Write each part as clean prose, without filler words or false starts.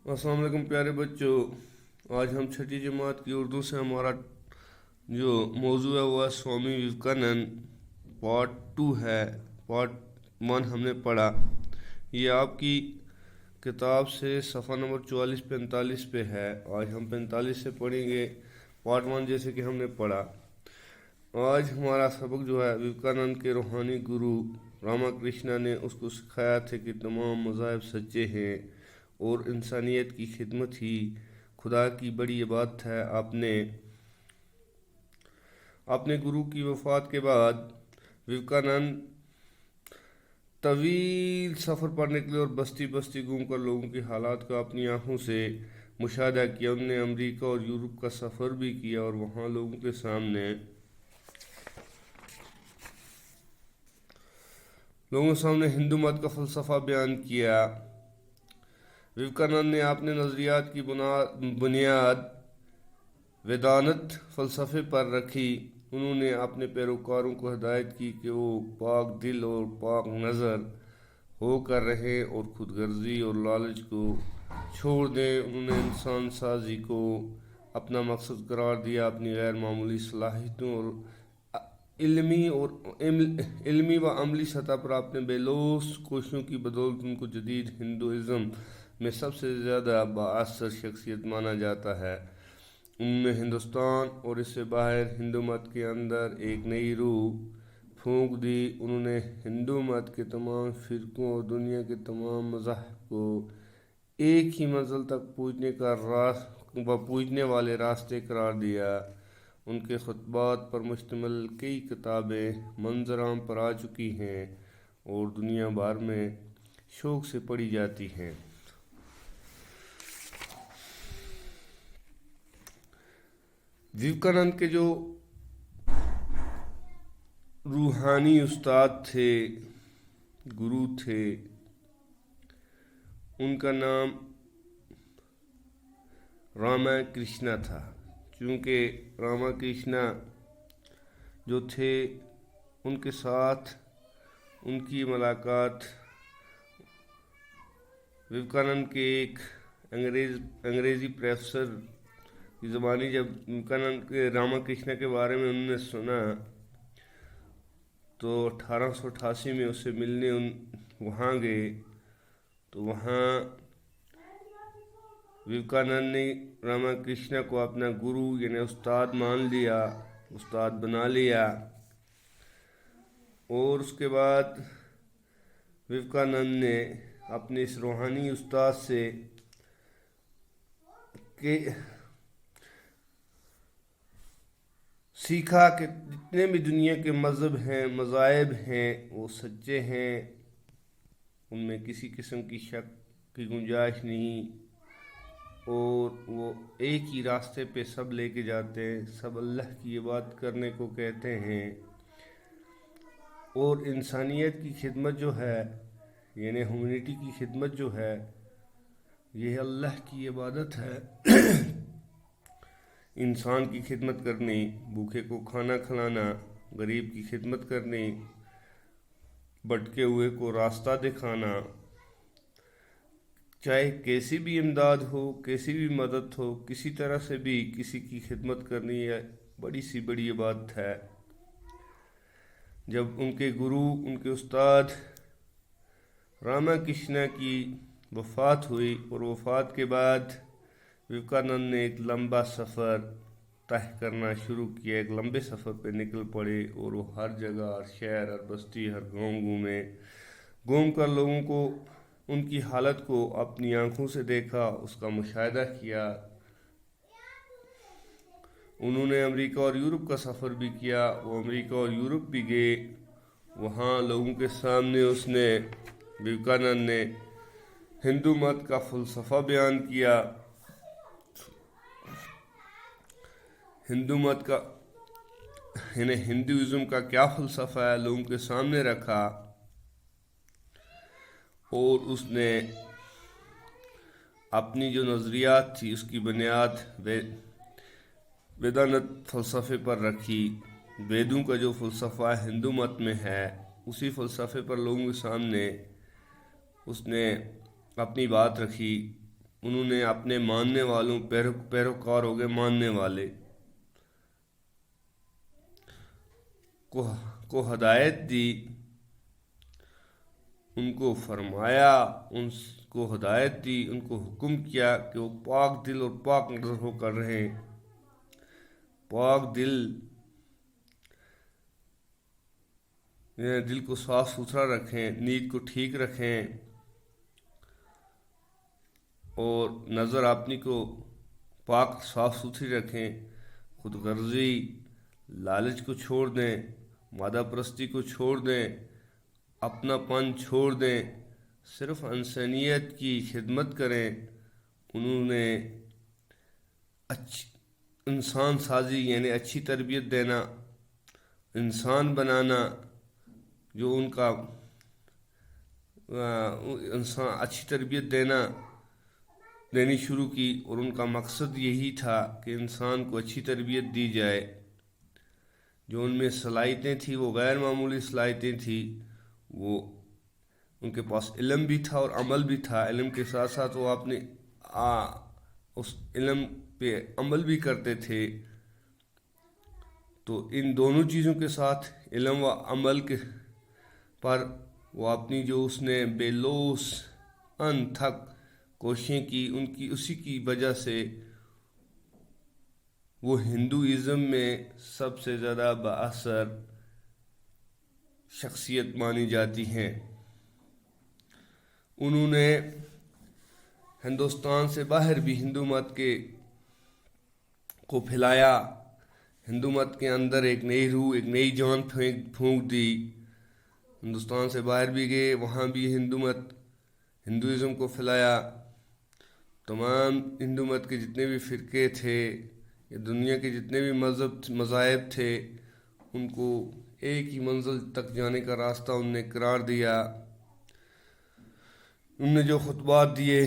अस्सलाम वालेकुम प्यारे बच्चों। आज हम छठी जमात की उर्दू से हमारा जो मौजू है वो है स्वामी विवेकानंद। पार्ट 2 है। पार्ट 1 हमने पढ़ा। ये आपकी किताब से सफ़ा नंबर 44-45 पे है। आज हम 45 से पढ़ेंगे पार्ट 1 जैसे कि हमने पढ़ा। आज हमारा सबक जो है विवेकानंद के रूहानी गुरु रामाकृष्णा ने उसको सिखाया था कि तमाम मज़ाहिब सच्चे हैं और इंसानियत की खिदमत ही खुदा की बड़ी इबादत है। अपने गुरु की वफ़ात के बाद विवेकानंद तवील सफ़र पर निकले और बस्ती बस्ती घूमकर लोगों की हालात का अपनी आंखों से मुशाहिदा किया। उन्होंने अमेरिका और यूरोप का सफ़र भी किया और वहाँ लोगों के सामने हिंदू मत का फ़लसफ़ा बयान किया। विवेकानंद ने अपने नज़रियात की बुनियाद वेदांत फ़लसफ़े पर रखी। उन्होंने अपने पैरोकारों को हिदायत की कि वो पाक दिल और पाक नज़र होकर रहें और खुदगर्जी और लालच को छोड़ दें। उन्होंने इंसान साजी को अपना मकसद करार दिया। अपनी गैर मामूली सलाहियतों और इल्मी व अमली सतह पर अपने बेलौस कोशिशों की बदौलत उनको जदीद हिंदुइज़्म में सबसे ज़्यादा बाअसर शख्सियत माना जाता है। उनमें हिंदुस्तान और इससे बाहर हिंदू मत के अंदर एक नई रूह फूंक दी। उन्होंने हिंदू मत के तमाम फ़िरक़ों और दुनिया के तमाम मज़ाहिब को एक ही मंजिल तक पहुँचने वाले रास्ते करार दिया। उनके खुतबात पर मुश्तमिल कई किताबें मंजराम पर आ चुकी हैं और दुनिया भर में शौक़ से पढ़ी जाती हैं। विवेकानंद के जो रूहानी उस्ताद थे, गुरु थे, उनका नाम रामाकृष्णा था। क्योंकि रामाकृष्णा जो थे उनके साथ उनकी मुलाकात विवेकानंद के एक अंग्रेज़ी प्रोफेसर की ज़बानी जब विवेकानंद के रामाकृष्णा के बारे में उन्होंने सुना तो 1888 में उससे मिलने वहाँ गए। तो वहाँ विवेकानंद ने रामाकृष्णा को अपना गुरु यानी उस्ताद उस्ताद बना लिया। और उसके बाद विवेकानंद ने अपने इस रूहानी उस्ताद से सीखा कि जितने भी दुनिया के मज़हब हैं, मज़ाहिब हैं, वो सच्चे हैं। उनमें किसी किस्म की शक की गुंजाइश नहीं और वो एक ही रास्ते पे सब लेके जाते हैं। सब अल्लाह की इबादत करने को कहते हैं और इंसानियत की खिदमत जो है यानी ह्यूमैनिटी की खिदमत जो है ये अल्लाह की इबादत है। इंसान की खिदमत करनी, भूखे को खाना खिलाना, गरीब की खिदमत करनी, भटके हुए को रास्ता दिखाना, चाहे कैसी भी इमदाद हो, कैसी भी मदद हो, किसी तरह से भी किसी की खिदमत करनी है बड़ी सी बड़ी इबादत है। जब उनके गुरु, उनके उस्ताद रामाकृष्णा की वफ़ात हुई और वफ़ात के बाद विवेकानंद ने एक लंबा सफ़र तय करना शुरू किया। एक लंबे सफ़र पे निकल पड़े और वो हर जगह, हर शहर, हर बस्ती, हर गाँव घूम कर लोगों को उनकी हालत को अपनी आंखों से देखा, उसका मुशाहिदा किया। उन्होंने अमेरिका और यूरोप का सफ़र भी किया। वो अमेरिका और यूरोप भी गए। वहाँ लोगों के सामने विवेकानंद ने हिंदू मत का फ़लसफ़ा बयान किया। हिंदू मत का यानी हिंदुइज़्म का क्या फ़लसफ़ा है लोगों के सामने रखा और उसने अपनी जो नज़रियात थी उसकी बुनियाद वेदांत फ़लसफ़े पर रखी। वेदों का जो फ़लसफ़ा हिंदू मत में है उसी फ़लसफ़े पर लोगों के सामने उसने अपनी बात रखी انہوں نے اپنے ماننے والوں پیروکار ہو گئے ماننے والے کو ہدایت دی، ان کو فرمایا، ان کو ہدایت دی، ان کو حکم کیا کہ وہ پاک دل اور پاک نظر ہو کر رہیں، پاک دل کو صاف ستھرا رکھیں، نیت کو ٹھیک رکھیں، اور نظر اپنی کو پاک صاف ستھری رکھیں، خود غرضی لالچ کو چھوڑ دیں، مادہ پرستی کو چھوڑ دیں، اپنا پن چھوڑ دیں، صرف انسانیت کی خدمت کریں۔ انہوں نے انسان سازی یعنی اچھی تربیت دینا، انسان بنانا، جو ان کا انسان اچھی تربیت دینی شروع کی، اور ان کا مقصد یہی تھا کہ انسان کو اچھی تربیت دی جائے۔ جو ان میں صلاحیتیں تھیں وہ غیر معمولی صلاحیتیں تھیں، وہ ان کے پاس علم بھی تھا اور عمل بھی تھا، علم کے ساتھ ساتھ وہ اپنے اس علم پہ عمل بھی کرتے تھے۔ تو ان دونوں چیزوں کے ساتھ علم و عمل کے پر وہ اپنی جو اس نے بے لوث تھک کوششیں کی، اسی کی وجہ سے وہ ہندوازم میں سب سے زیادہ بااثر شخصیت مانی جاتی ہیں۔ انہوں نے ہندوستان سے باہر بھی ہندو مت کو پھیلایا، ہندو مت کے اندر ایک نئی روح، ایک نئی جان پھونک دی۔ ہندوستان سے باہر بھی گئے، وہاں بھی ہندوازم کو پھیلایا۔ تمام ہندو مت کے جتنے بھی فرقے تھے یا دنیا کے جتنے بھی مذاہب تھے، ان کو ایک ہی منزل تک جانے کا راستہ ان نے قرار دیا۔ ان نے جو خطبات دیے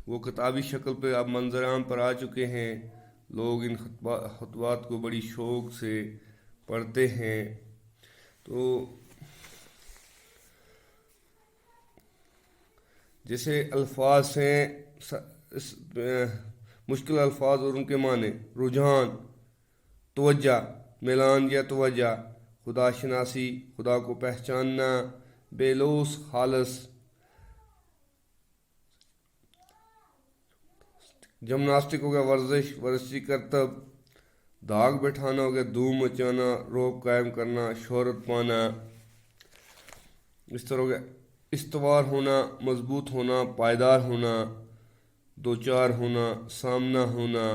وہ کتابی شکل پہ اب منظر عام پر آ چکے ہیں، لوگ ان خطبات کو بڑی شوق سے پڑھتے ہیں۔ تو جیسے الفاظ ہیں، مشکل الفاظ اور ان کے معنی: رجحان، توجہ، میلان یا توجہ، خدا شناسی، خدا کو پہچاننا، بے لوث، خالص، جمناسٹک ہو گیا ورزشی کرتب، داغ بٹھانا ہو گیا دھوم مچانا، روب قائم کرنا، شہرت پانا، اس طرح ہو گیا استوار ہونا، مضبوط ہونا، پائیدار ہونا، دوچار ہونا، سامنا ہونا،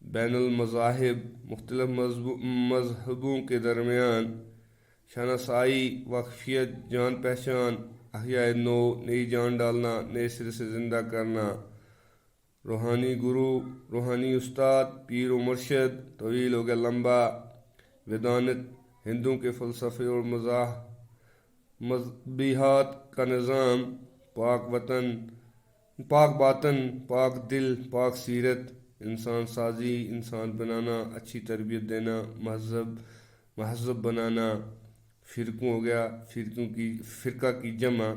بین المذاہب، مختلف مذہبوں کے درمیان شناسائی، واقفیت، جان پہچان، احیاء نو، نئی جان ڈالنا، نئے سرے سے زندہ کرنا، روحانی گرو، روحانی استاد، پیر و مرشد، طویل ہو گیا لمبا، ویدانت، ہندوؤں کے فلسفے اور مذہبیات کا نظام، پاک باطن، پاک دل، پاک سیرت، انسان سازی، انسان بنانا، اچھی تربیت دینا، مہذب بنانا، فرقوں ہو گیا فرقہ کی جمع،